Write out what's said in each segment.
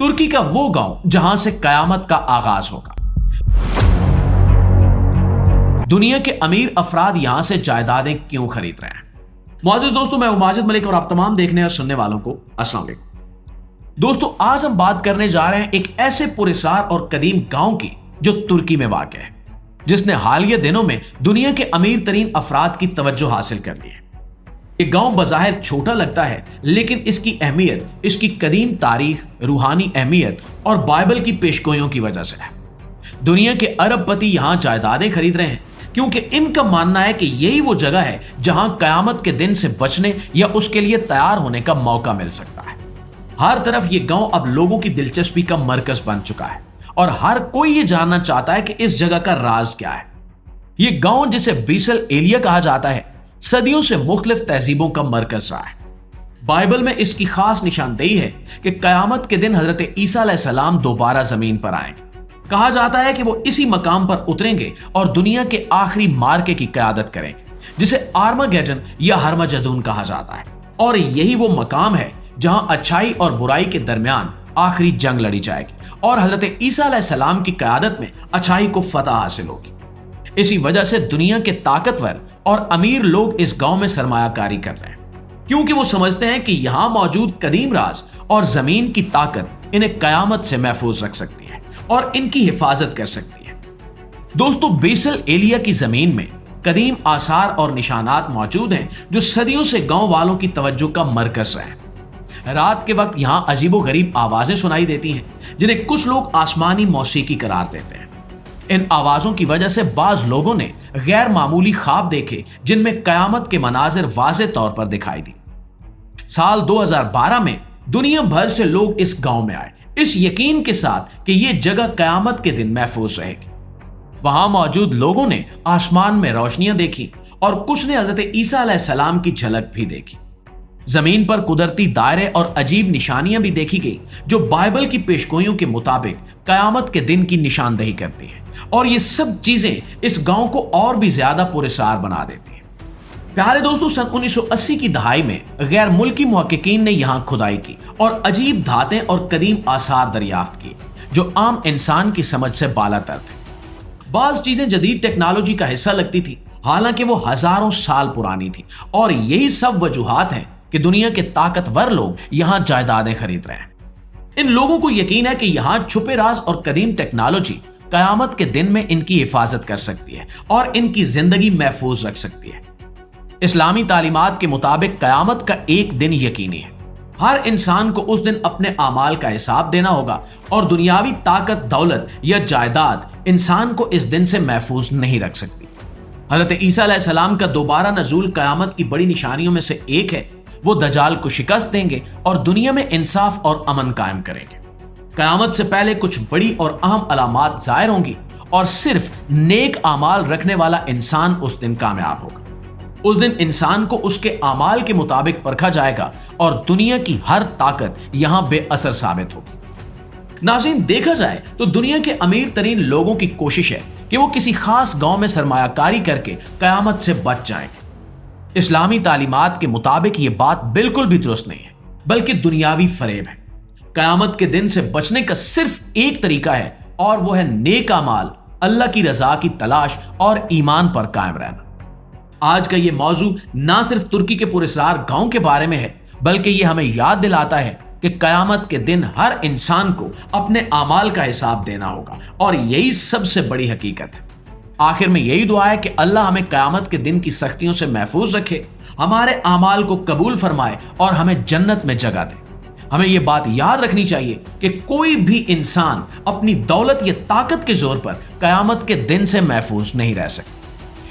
तुर्की का वो गांव जहां से कयामत का आगाज होगा। दुनिया के अमीर अफराद यहां से जायदादें क्यों खरीद रहे हैं? मुआज़िज़ दोस्तों, मैं हूं माजिद मलिक और आप तमाम देखने और सुनने वालों को अस्सलाम वालेकुम। दोस्तों, आज हम बात करने जा रहे हैं एक ऐसे पुरस्कार और कदीम गांव की जो तुर्की में वाक़ है, जिसने हालिया दिनों में दुनिया के अमीर तरीन अफराद की तवज्जो हासिल कर ली है। ये गांव बज़ाहिर छोटा लगता है, लेकिन इसकी अहमियत इसकी कदीम तारीख, रूहानी अहमियत और बाइबल की पेशगोइयों की वजह से है। दुनिया के अरबपति यहां जायदादें खरीद रहे हैं क्योंकि इनका मानना है कि यही वो जगह है जहां कयामत के दिन से बचने या उसके लिए तैयार होने का मौका मिल सकता है। हर तरफ ये गांव अब लोगों की दिलचस्पी का मरकज बन चुका है और हर कोई ये जानना चाहता है कि इस जगह का राज क्या है। ये गांव, जिसे बीसल एलिया कहा जाता है, सदियों से मुख्तलिफ तहजीबों का मरकज रहा है। बाइबल में इसकी खास निशानदेही है कि कयामत के दिन हजरत ईसा अलैहिस्सलाम दोबारा जमीन पर आएंगे। कहा जाता है कि वो इसी मकाम पर उतरेंगे और दुनिया के आखिरी मार्के की क़यादत करेंगे, जिसे आर्मागेडन या हरमजदून कहा जाता है। और यही वो मकाम है जहां अच्छाई और बुराई के दरमियान आखिरी जंग लड़ी जाएगी और हजरत ईसा अलैहिस्सलाम की क़यादत में अच्छाई को फतह हासिल होगी। इसी वजह से दुनिया के ताकतवर और अमीर लोग इस गांव में सरमायाकारी कर रहे हैं, क्योंकि वो समझते हैं कि यहां मौजूद कदीम राज और जमीन की ताकत इन्हें कयामत से महफूज रख सकती है और इनकी हिफाजत कर सकती है। दोस्तों, बीसल एलिया की जमीन में कदीम आसार और निशानात मौजूद हैं जो सदियों से गांव वालों की तवज्जो का मरकज रहे हैं। रात के वक्त यहां अजीबो गरीब आवाजें सुनाई देती हैं, जिन्हें कुछ लोग आसमानी मौसीकी करार देते हैं। इन आवाजों की वजह से बाज लोगों ने गैर मामूली ख्वाब देखे, जिनमें कयामत के मनाजिर वाज़े तौर पर दिखाई दी। साल 2012 में दुनिया भर से लोग इस गांव में आए, इस यकीन के साथ कि यह जगह कयामत के दिन महफूज रहेगी। वहां मौजूद लोगों ने आसमान में रोशनियां देखी और कुछ ने हजरत ईसा अलैहिस्सलाम की झलक भी देखी। जमीन पर कुदरती दायरे और अजीब निशानियां भी देखी गई, जो बाइबल की पेशगोइयों के मुताबिक कयामत के दिन की निशानदेही करती है। और ये सब चीजें इस गांव को और भी ज्यादा पुरस्कार बना देती हैं। प्यारे दोस्तों, सन 1980 की दहाई में गैर मुल्की मुहक्किकीन ने यहां खुदाई की और अजीब धातें और कदीम आसार दरियाफ्त किए, जो आम इंसान की समझ से बालातर थे। बाज चीजें जदीद टेक्नोलॉजी का हिस्सा लगती थी, हालांकि वो हजारों साल पुरानी थी। और यही सब वजूहात हैं कि दुनिया के ताकतवर लोग यहां जायदादें खरीद रहे हैं। इन लोगों को यकीन है कि यहां छुपे राज और कदीम टेक्नोलॉजी कयामत के दिन में इनकी हिफाजत कर सकती है और इनकी जिंदगी महफूज रख सकती है। इस्लामी तालीमात के मुताबिक कयामत का एक दिन यकीनी है। हर इंसान को उस दिन अपने आमाल का हिसाब देना होगा और दुनियावी ताकत, दौलत या जायदाद इंसान को इस दिन से महफूज नहीं रख सकती। हजरत ईसा अलैहिस्सलाम का दोबारा नजूल कयामत की बड़ी निशानियों में से एक है। वो दजाल को शिकस्त देंगे और दुनिया में इंसाफ और अमन कायम करेंगे। कयामत से पहले कुछ बड़ी और अहम अलामात जाहिर होंगी और सिर्फ नेक आमाल रखने वाला इंसान उस दिन कामयाब होगा। उस दिन इंसान को उसके आमाल के मुताबिक परखा जाएगा और दुनिया की हर ताकत यहां बेअसर साबित होगी। नाज़रीन, देखा जाए तो दुनिया के अमीर तरीन लोगों की कोशिश है कि वो किसी खास गांव में सरमायाकारी करके कयामत से बच जाएंगे। इस्लामी तालीमात के मुताबिक ये बात बिल्कुल भी दुरुस्त नहीं है, बल्कि दुनियावी फरेब है। कयामत के दिन से बचने का सिर्फ एक तरीका है और वो है नेक अमाल, अल्लाह की रजा की तलाश और ईमान पर कायम रहना। आज का ये मौजू ना सिर्फ तुर्की के पुरस्कार गांव के बारे में है, बल्कि ये हमें याद दिलाता है कि कयामत के दिन हर इंसान को अपने आमाल का हिसाब देना होगा और यही सबसे बड़ी हकीकत है। आखिर में यही दुआ है कि अल्लाह हमें कयामत के दिन की सख्तियों से महफूज रखे, हमारे आमाल को कबूल फरमाए और हमें जन्नत में जगह दे। हमें यह बात याद रखनी चाहिए कि कोई भी इंसान अपनी दौलत या ताकत के जोर पर कयामत के दिन से महफूज नहीं रह सकता।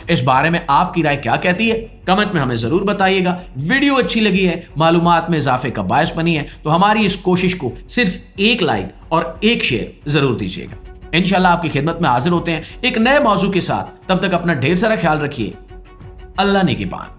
इस बारे में आपकी राय क्या कहती है? कमेंट में हमें जरूर बताइएगा। वीडियो अच्छी लगी है, मालूमात में इजाफे का बायस बनी है, तो हमारी इस कोशिश को सिर्फ एक लाइक और एक शेयर जरूर दीजिएगा। इंशाल्लाह आपकी खिदमत में हाजिर होते हैं एक नए मौजू के साथ। तब तक अपना ढेर सारा ख्याल रखिए। अल्लाह निगहबान।